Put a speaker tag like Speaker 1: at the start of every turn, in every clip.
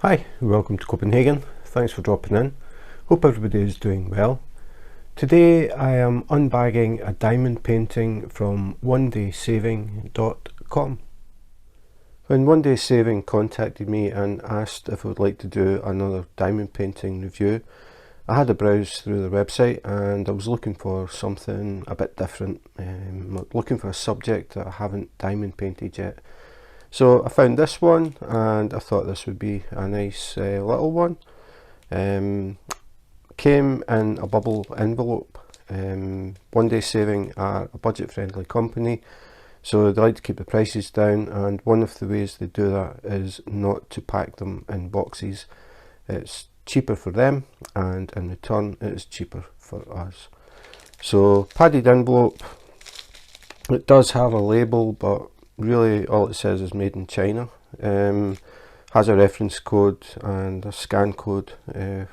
Speaker 1: Hi, welcome to Copenhagen. Thanks for dropping in. Hope everybody is doing well. Today I am unbagging a diamond painting from Onedaysaving.com. When Onedaysaving contacted me and asked if I would like to do another diamond painting review, I had a browse through the website and I was looking for something a bit different, looking for a subject that I haven't diamond painted yet. So I found this one and I thought this would be a nice little one. Came in a bubble envelope. Onedaysaving are a budget friendly company, so they like to keep the prices down, and one of the ways they do that is not to pack them in boxes. It's cheaper for them and in return it is cheaper for us. So padded envelope. It does have a label, but really all it says is made in China. Has a reference code and a scan code,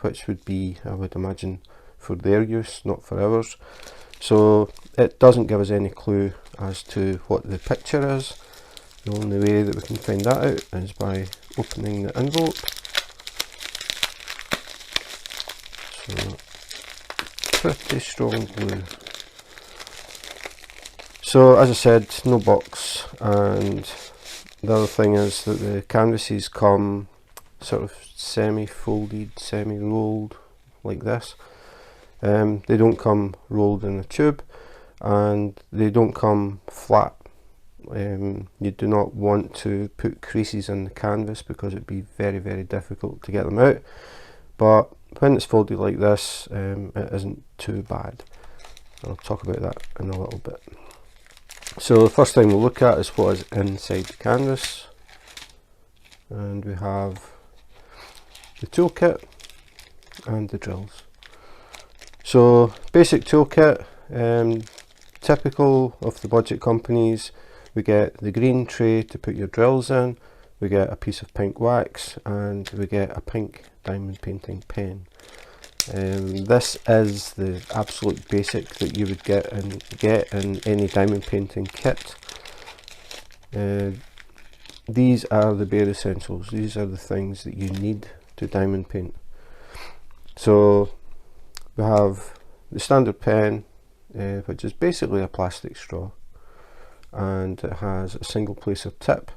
Speaker 1: which would be, I would imagine, for their use, not for ours. So it doesn't give us any clue as to what the picture is. The only way that we can find that out is by opening the envelope. So pretty strong glue. So as I said, no box, and the other thing is that the canvases come sort of semi-folded, semi-rolled like this. They don't come rolled in a tube and they don't come flat. You do not want to put creases in the canvas because it would be very difficult to get them out, but when it's folded like this, it isn't too bad. I'll talk about that in a little bit. So the first thing we'll look at is what is inside the canvas, and we have the toolkit and the drills. So basic toolkit, typical of the budget companies, we get the green tray to put your drills in, we get a piece of pink wax, and we get a pink diamond painting pen. This is the absolute basic that you would get in any diamond painting kit. These are the bare essentials. These are the things that you need to diamond paint. So we have the standard pen, which is basically a plastic straw, and it has a single placer tip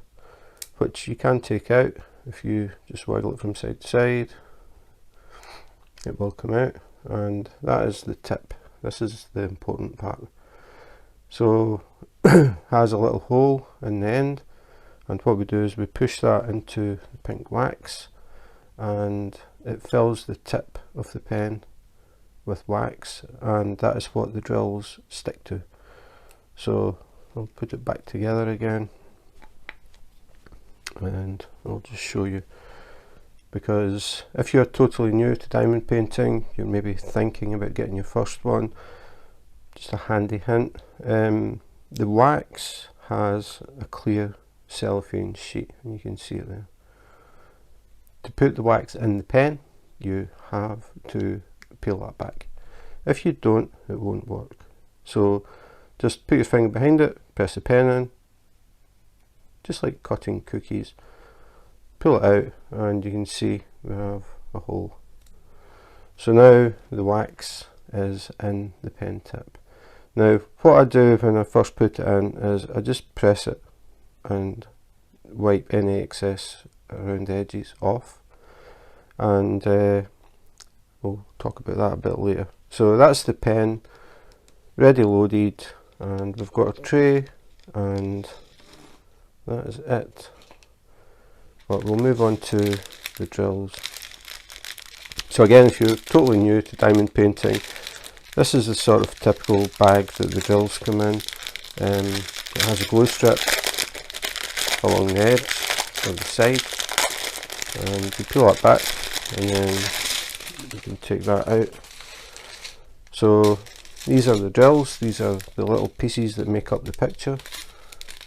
Speaker 1: which you can take out. If you just wiggle it from side to side, it will come out, and that is the tip. This is the important part. So has a little hole in the end, and what we do is we push that into the pink wax and it fills the tip of the pen with wax, and that is what the drills stick to. So I'll put it back together again and I'll just show you, because if you're totally new to diamond painting, you're maybe thinking about getting your first one, just a handy hint, the wax has a clear cellophane sheet, and you can see it there. To put the wax in the pen, you have to peel that back. If you don't, it won't work. So just put your finger behind it, press the pen in, just like cutting cookies. Pull it out and you can see we have a hole. So now the wax is in the pen tip. Now what I do when I first put it in is I just press it and wipe any excess around the edges off, and we'll talk about that a bit later. So that's the pen ready loaded, and we've got a tray, and that is it. But we'll move on to the drills. So again, if you're totally new to diamond painting, this is the sort of typical bag that the drills come in. It has a glue strip along the edge or the side, and you pull that back and then you can take that out. So these are the drills, these are the little pieces that make up the picture,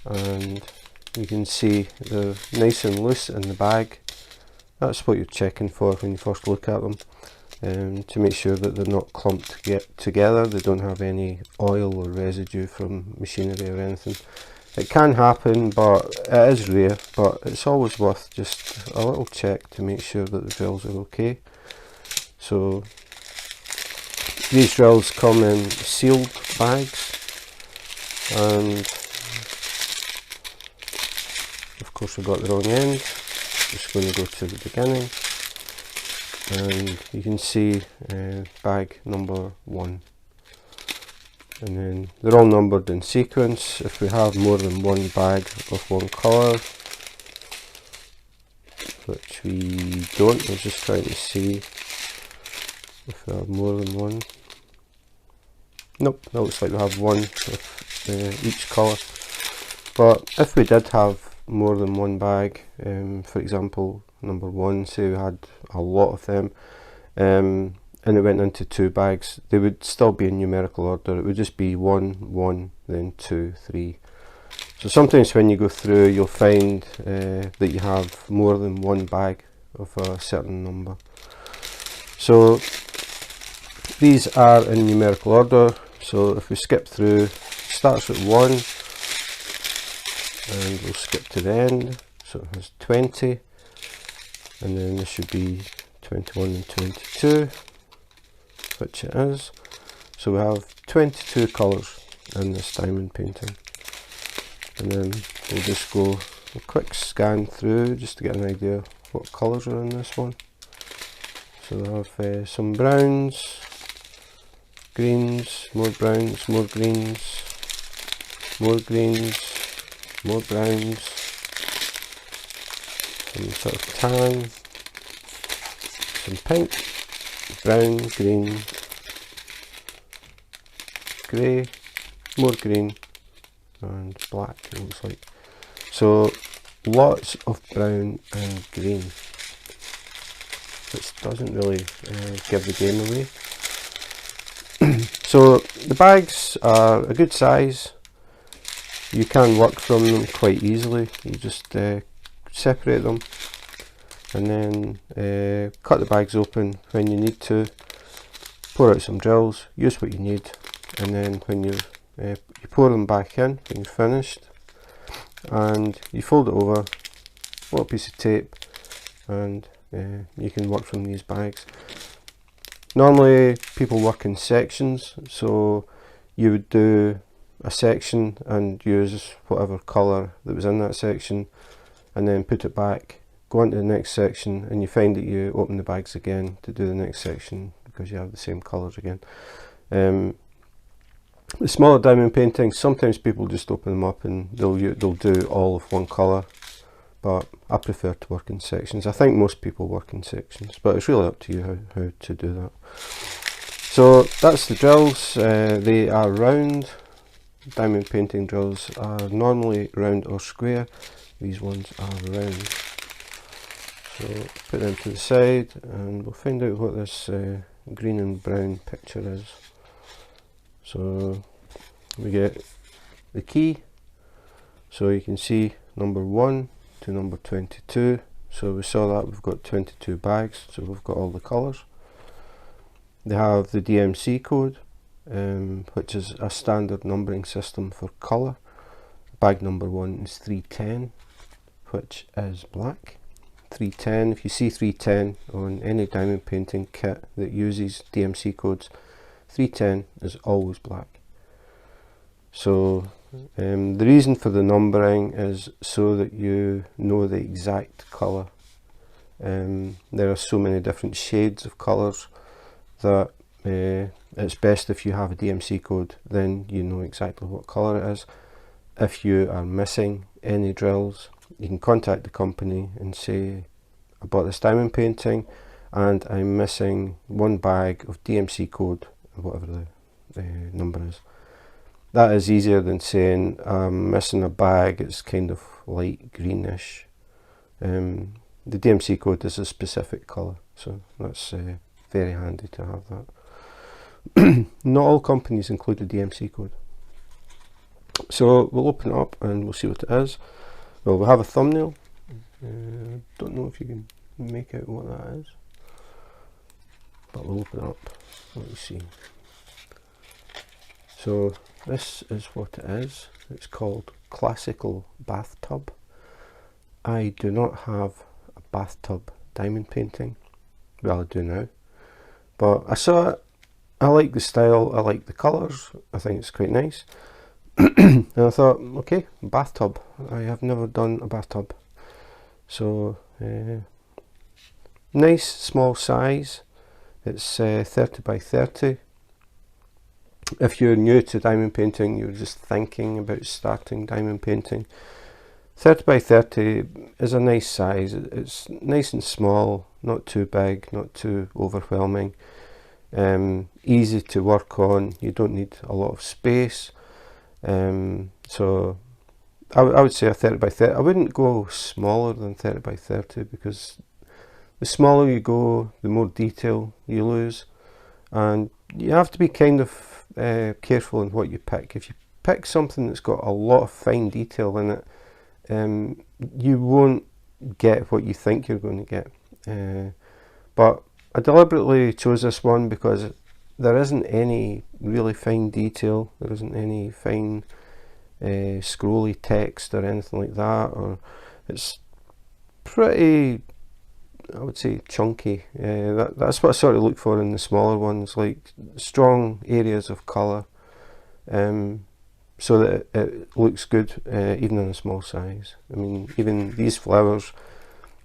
Speaker 1: and you can see they're nice and loose in the bag. That's what you're checking for when you first look at them, to make sure that they're not clumped together, they don't have any oil or residue from machinery or anything. It can happen, but it is rare, but it's always worth just a little check to make sure that the drills are okay. So these drills come in sealed bags, and of course I got the wrong end. Just going to go to the beginning, and you can see bag number 1. And then they're all numbered in sequence. If we have more than one bag of one colour, which we don't, I was just trying to see if we have more than one. Nope, that looks like we have one of each colour. But if we did have more than one bag, for example number 1, say we had a lot of them, and it went into 2 bags, they would still be in numerical order. It would just be 1, 1, then 2, 3. So sometimes when you go through, you'll find that you have more than one bag of a certain number. So these are in numerical order. So if we skip through, starts at 1, and we'll skip to the end. So it has 20, and then this should be 21 and 22. Which it is. So we have 22 colours in this diamond painting, and then we'll just go a quick scan through just to get an idea what colours are in this one. So we have some browns, greens, more browns, more greens, more greens, more browns, some sort of tan, some pink, brown, green, grey, more green, and black, it looks like. So lots of brown and green, which doesn't really give the game away. So the bags are a good size. You can work from them quite easily. You just separate them, and then cut the bags open when you need to, pour out some drills, use what you need, and then when you pour them back in when you're finished, and you fold it over, a little piece of tape, and you can work from these bags. Normally people work in sections, so you would do a section and use whatever colour that was in that section, and then put it back, go on to the next section, and you find that you open the bags again to do the next section because you have the same colours again. The smaller diamond paintings, sometimes people just open them up and they'll do all of one colour, but I prefer to work in sections. I think most people work in sections, but it's really up to you how to do that. So that's the drills. They are round. Diamond painting drills are normally round or square. These ones are round. So put them to the side, and we'll find out what this green and brown picture is. So we get the key, so you can see number 1 to number 22. So we saw that we've got 22 bags, so we've got all the colours. They have the DMC code, which is a standard numbering system for colour. Bag number 1 is 310, which is black. 310, if you see 310 on any diamond painting kit that uses DMC codes, 310 is always black. So the reason for the numbering is so that you know the exact colour. There are so many different shades of colours that it's best if you have a DMC code, then you know exactly what colour it is. If you are missing any drills, you can contact the company and say, I bought this diamond painting and I'm missing one bag of DMC code, whatever the number is. That is easier than saying I'm missing a bag, it's kind of light greenish. The DMC code is a specific colour, so that's very handy to have that. Not all companies include a DMC code. So we'll open it up and we'll see what it is. Well, we'll have a thumbnail. Don't know if you can make out what that is, but we'll open it up. Let me see. So this is what it is. It's called Classical Bathtub. I do not have a bathtub diamond painting. Well, I do now, but I saw it, I like the style, I like the colours, I think it's quite nice. And I thought, okay, bathtub. I have never done a bathtub. So, nice small size. It's 30 by 30. If you're new to diamond painting, you're just thinking about starting diamond painting, 30 by 30 is a nice size. It's nice and small, not too big, not too overwhelming. Easy to work on. You don't need a lot of space. So I would say a 30 by 30. I wouldn't go smaller than 30 by 30 because the smaller you go, the more detail you lose. And you have to be kind of careful in what you pick. If you pick something that's got a lot of fine detail in it, you won't get what you think you're going to get. But I deliberately chose this one because there isn't any really fine detail, there isn't any fine scrolly text or anything like that, or it's pretty, I would say, chunky. That's what I sort of look for in the smaller ones, like strong areas of colour, so that it looks good even in a small size. I mean, even these flowers,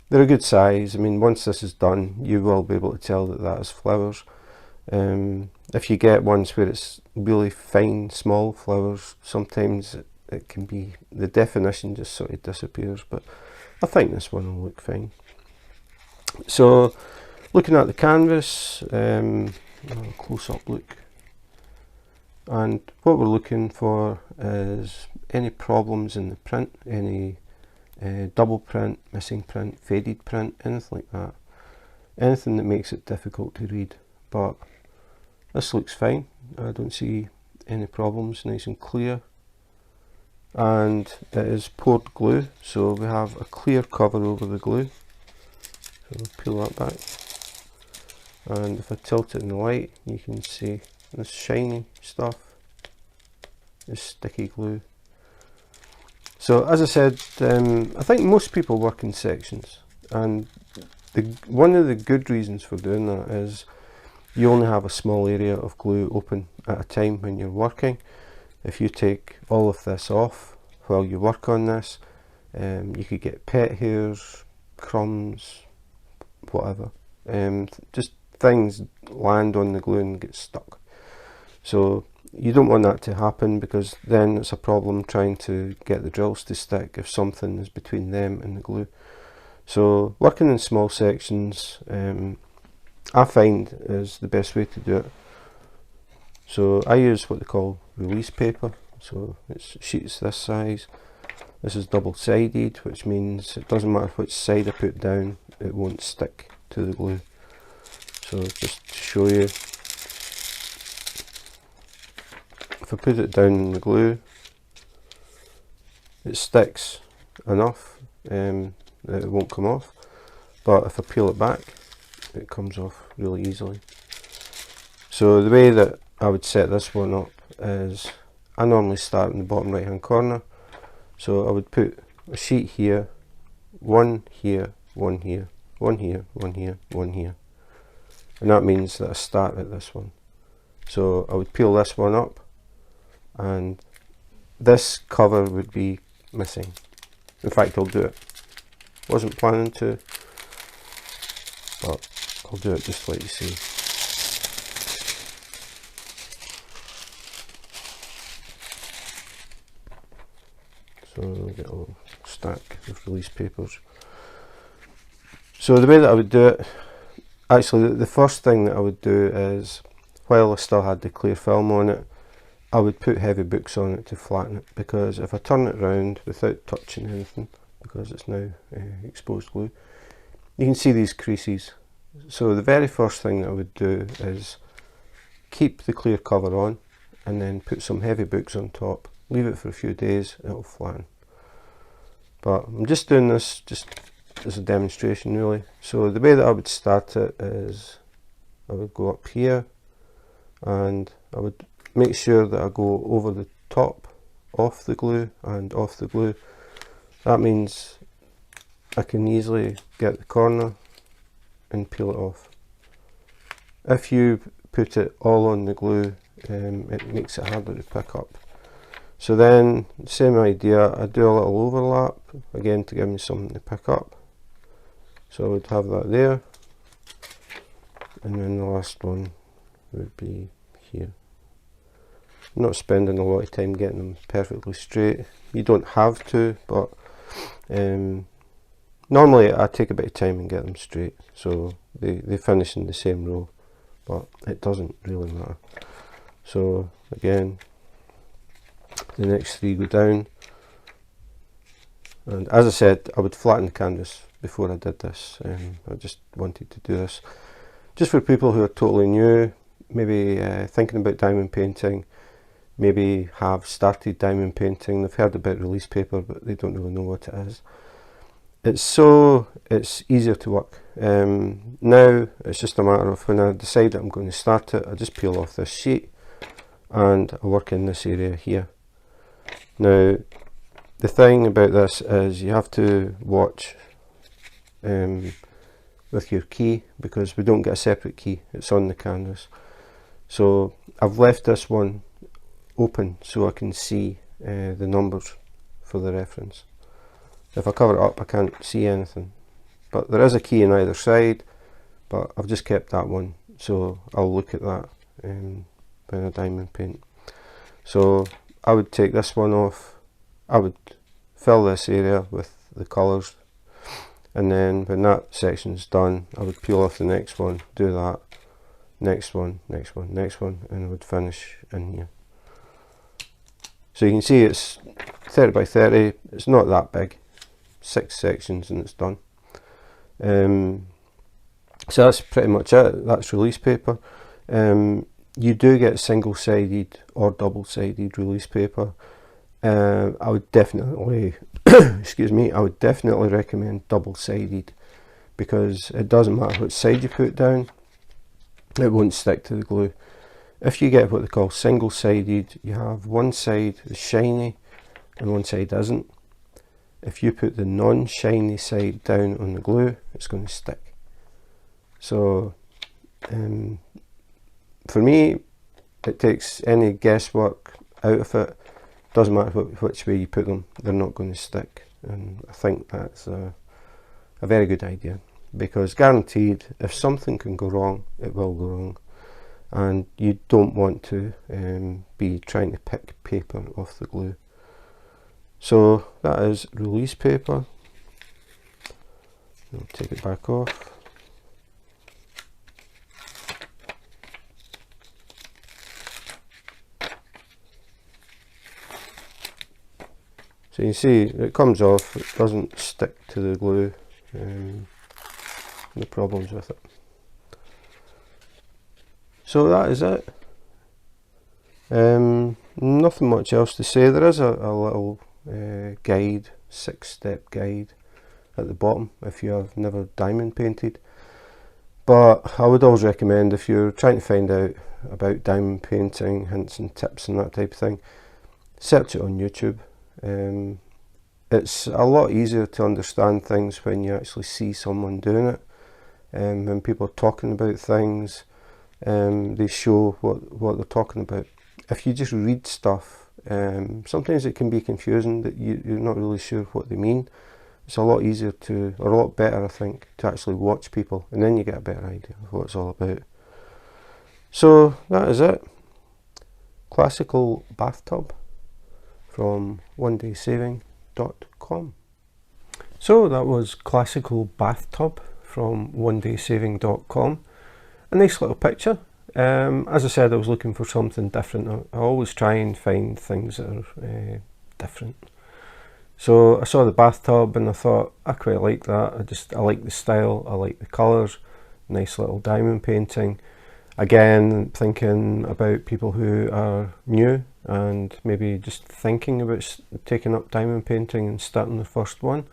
Speaker 1: they're a good size. I mean, once this is done, you will be able to tell that that is flowers. If you get ones where it's really fine, small flowers, sometimes it can be, the definition just sort of disappears, but I think this one will look fine. So, looking at the canvas, a close-up look, and what we're looking for is any problems in the print, any double print, missing print, faded print, anything like that. Anything that makes it difficult to read. But this looks fine. I don't see any problems, nice and clear. And it is poured glue, so we have a clear cover over the glue. So we'll peel that back. And if I tilt it in the light, you can see this shiny stuff is sticky glue. So as I said, I think most people work in sections, and one of the good reasons for doing that is you only have a small area of glue open at a time when you're working. If you take all of this off while you work on this, you could get pet hairs, crumbs, whatever. Just things land on the glue and get stuck. So you don't want that to happen, because then it's a problem trying to get the drills to stick if something is between them and the glue. So working in small sections, I find is the best way to do it. So I use what they call release paper. So it's sheets this size. This is double-sided, which means it doesn't matter which side I put down, it won't stick to the glue. So just to show you, if I put it down in the glue, it sticks enough that it won't come off. But if I peel it back, it comes off really easily. So the way that I would set this one up is, I normally start in the bottom right hand corner. So I would put a sheet here, one here, one here, one here, one here, one here. And that means that I start at this one. So I would peel this one up, and this cover would be missing. In fact, I'll do it. Wasn't planning to, but I'll do it just to let you see. So I'll get a little stack of release papers. So the way that I would do it, actually the first thing that I would do is, while I still had the clear film on it, I would put heavy books on it to flatten it, because if I turn it around without touching anything, because it's now exposed glue, you can see these creases. So the very first thing that I would do is keep the clear cover on, and then put some heavy books on top, leave it for a few days, it'll flatten. But I'm just doing this just as a demonstration really. So the way that I would start it is, I would go up here, and I would make sure that I go over the top off the glue and off the glue. That means I can easily get the corner and peel it off. If you put it all on the glue, it makes it harder to pick up. So then, same idea, I do a little overlap, again to give me something to pick up. So I would have that there, and then the last one would be here. I'm not spending a lot of time getting them perfectly straight. You don't have to, but normally I take a bit of time and get them straight, so they finish in the same row, but it doesn't really matter. So again, the next three go down, and as I said, I would flatten the canvas before I did this. I just wanted to do this just for people who are totally new, maybe thinking about diamond painting, maybe have started diamond painting, they've heard about release paper but they don't really know what it is. It's easier to work. Now it's just a matter of when I decide that I'm going to start it, I just peel off this sheet and I work in this area here. Now the thing about this is you have to watch with your key, because we don't get a separate key, it's on the canvas. So I've left this one open so I can see the numbers for the reference. If I cover it up I can't see anything, but there is a key on either side, but I've just kept that one so I'll look at that when I diamond paint. So I would take this one off, I would fill this area with the colours, and then when that section's done I would peel off the next one, do that, next one, next one, next one, and I would finish in here. So you can see it's 30 by 30, it's not that big, 6 sections and it's done. So that's pretty much it, that's release paper. You do get single-sided or double-sided release paper. I would definitely excuse me, I would definitely recommend double-sided, because it doesn't matter which side you put down, it won't stick to the glue. If you get what they call single-sided, you have one side is shiny and one side isn't. If you put the non-shiny side down on the glue, it's going to stick. So for me, it takes any guesswork out of it. Doesn't matter which way you put them, they're not going to stick. And I think that's a very good idea, because guaranteed if something can go wrong, it will go wrong, and you don't want to be trying to pick paper off the glue. So that is release paper. I'll take it back off. So you can see it comes off, it doesn't stick to the glue, no problems with it. So that is it. Nothing much else to say. There is a little guide, 6-step guide at the bottom if you have never diamond painted, but I would always recommend, if you're trying to find out about diamond painting, hints and tips and that type of thing, search it on YouTube. It's a lot easier to understand things when you actually see someone doing it. When people are talking about things, they show what they're talking about. If you just read stuff, sometimes it can be confusing, that you're not really sure what they mean. It's a lot easier to, or a lot better I think, to actually watch people, and then you get a better idea of what it's all about. So that is it. Classical Bathtub from Onedaysaving.com. So that was Classical Bathtub from Onedaysaving.com. A nice little picture. As I said, I was looking for something different. I always try and find things that are different. So I saw the bathtub and I thought, I quite like that. I like the style, I like the colours. Nice little diamond painting. Again, thinking about people who are new and maybe just thinking about taking up diamond painting and starting the first one.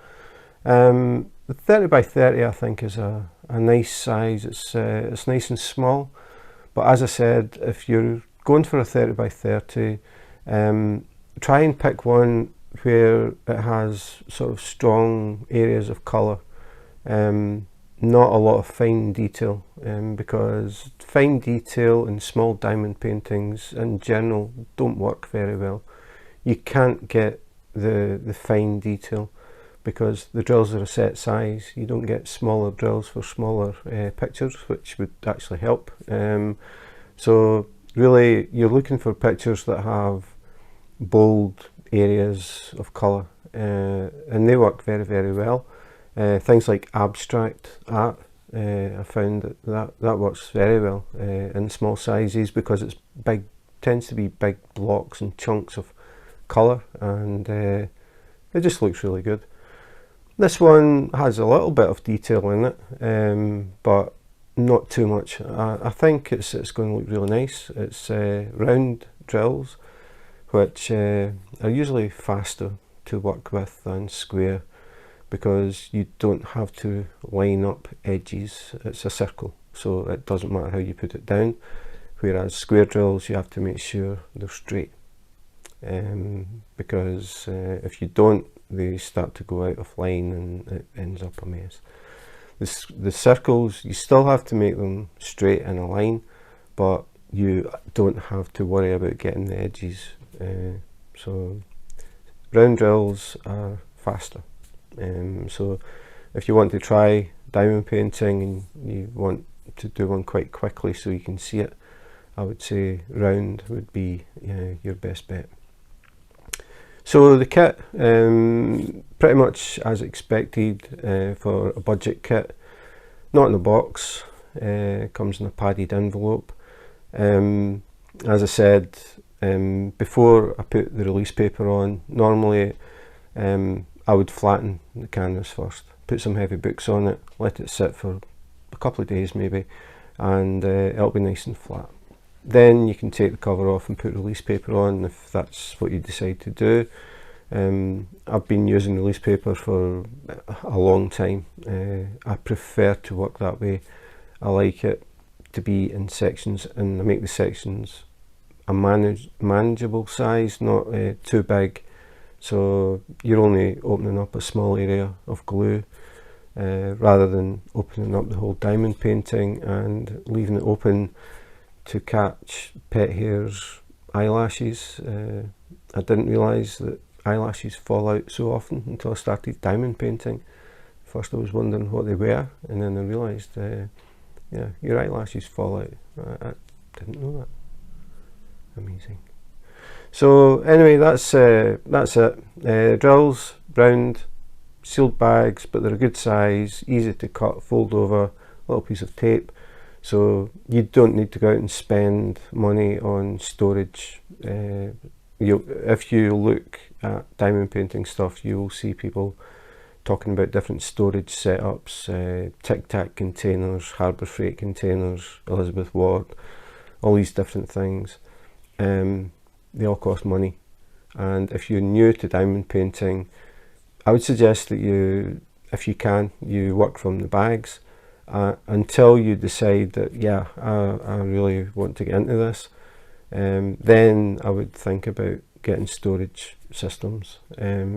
Speaker 1: The 30 by 30 I think is a nice size. It's nice and small, but as I said, if you're going for a 30 by 30, try and pick one where it has sort of strong areas of colour, not a lot of fine detail, because fine detail in small diamond paintings in general don't work very well. You can't get the fine detail because the drills are a set size. You don't get smaller drills for smaller pictures, which would actually help. So really you're looking for pictures that have bold areas of colour, and they work very, very well. Things like abstract art, I found that works very well in small sizes because it's big, tends to be big blocks and chunks of colour, and it just looks really good. This one has a little bit of detail in it, but not too much. I think it's going to look really nice. It's round drills, which are usually faster to work with than square because you don't have to line up edges. It's a circle, so it doesn't matter how you put it down, whereas square drills you have to make sure they're straight, because if you don't, they start to go out of line and it ends up a mess. The circles, you still have to make them straight in a line, but you don't have to worry about getting the edges. So round drills are faster. So if you want to try diamond painting and you want to do one quite quickly so you can see it, I would say round would be your best bet. So the kit, pretty much as expected for a budget kit, not in a box, comes in a padded envelope. As I said, before I put the release paper on, normally I would flatten the canvas first, put some heavy books on it, let it sit for a couple of days maybe, and it'll be nice and flat. Then you can take the cover off and put release paper on if that's what you decide to do. I've been using release paper for a long time. I prefer to work that way. I like it to be in sections, and I make the sections a manageable size, not too big, so you're only opening up a small area of glue rather than opening up the whole diamond painting and leaving it open to catch pet hairs, eyelashes. I didn't realise that eyelashes fall out so often until I started diamond painting. First I was wondering what they were, and then I realised yeah, your eyelashes fall out. I didn't know that. Amazing. So anyway, that's it. Drills, round, sealed bags, but they're a good size, easy to cut, fold over, little piece of tape. So you don't need to go out and spend money on storage. If you look at diamond painting stuff, you will see people talking about different storage setups, Tic Tac containers, Harbour Freight containers, Elizabeth Ward, all these different things. They all cost money, and if you're new to diamond painting, I would suggest that you, if you can, you work from the bags until you decide that, yeah, I really want to get into this. Then I would think about getting storage systems,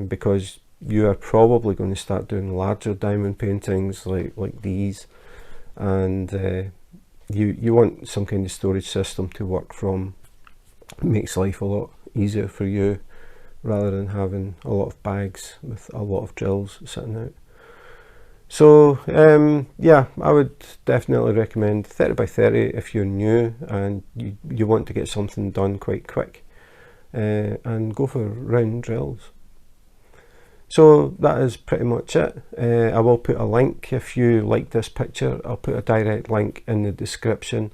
Speaker 1: because you are probably going to start doing larger diamond paintings like these, and you want some kind of storage system to work from. It makes life a lot easier for you rather than having a lot of bags with a lot of drills sitting out. So yeah, I would definitely recommend 30 by 30 if you're new and you want to get something done quite quick, and go for round drills. So that is pretty much it. I will put a link if you like this picture. I'll put a direct link in the description.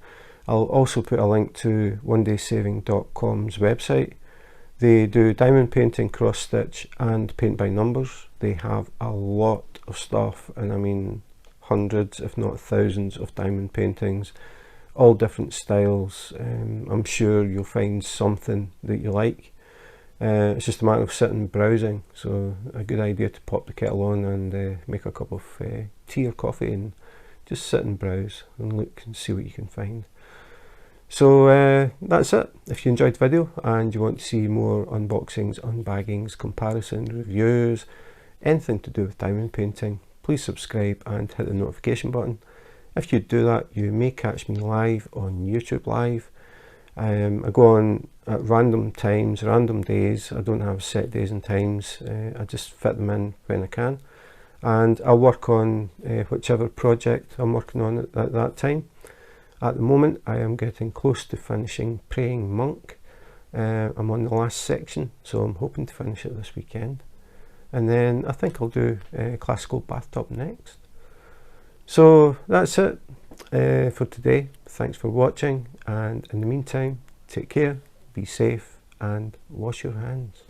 Speaker 1: I'll also put a link to Onedaysaving.com's website. They do diamond painting, cross stitch and paint by numbers. They have a lot of stuff, and I mean hundreds if not thousands of diamond paintings, all different styles. I'm sure you'll find something that you like. It's just a matter of sitting and browsing, so a good idea to pop the kettle on and make a cup of tea or coffee and just sit and browse and look and see what you can find. So that's it. If you enjoyed the video and you want to see more unboxings, unbaggings, comparison, reviews, anything to do with diamond painting, please subscribe and hit the notification button. If you do that, you may catch me live on YouTube Live. I go on at random times, random days. I don't have set days and times. I just fit them in when I can. And I'll work on whichever project I'm working on at that time. At the moment, I am getting close to finishing Praying Monk. I'm on the last section, so I'm hoping to finish it this weekend. And then I think I'll do Classical Bathtub next. So that's it for today. Thanks for watching, and in the meantime, take care, be safe, and wash your hands.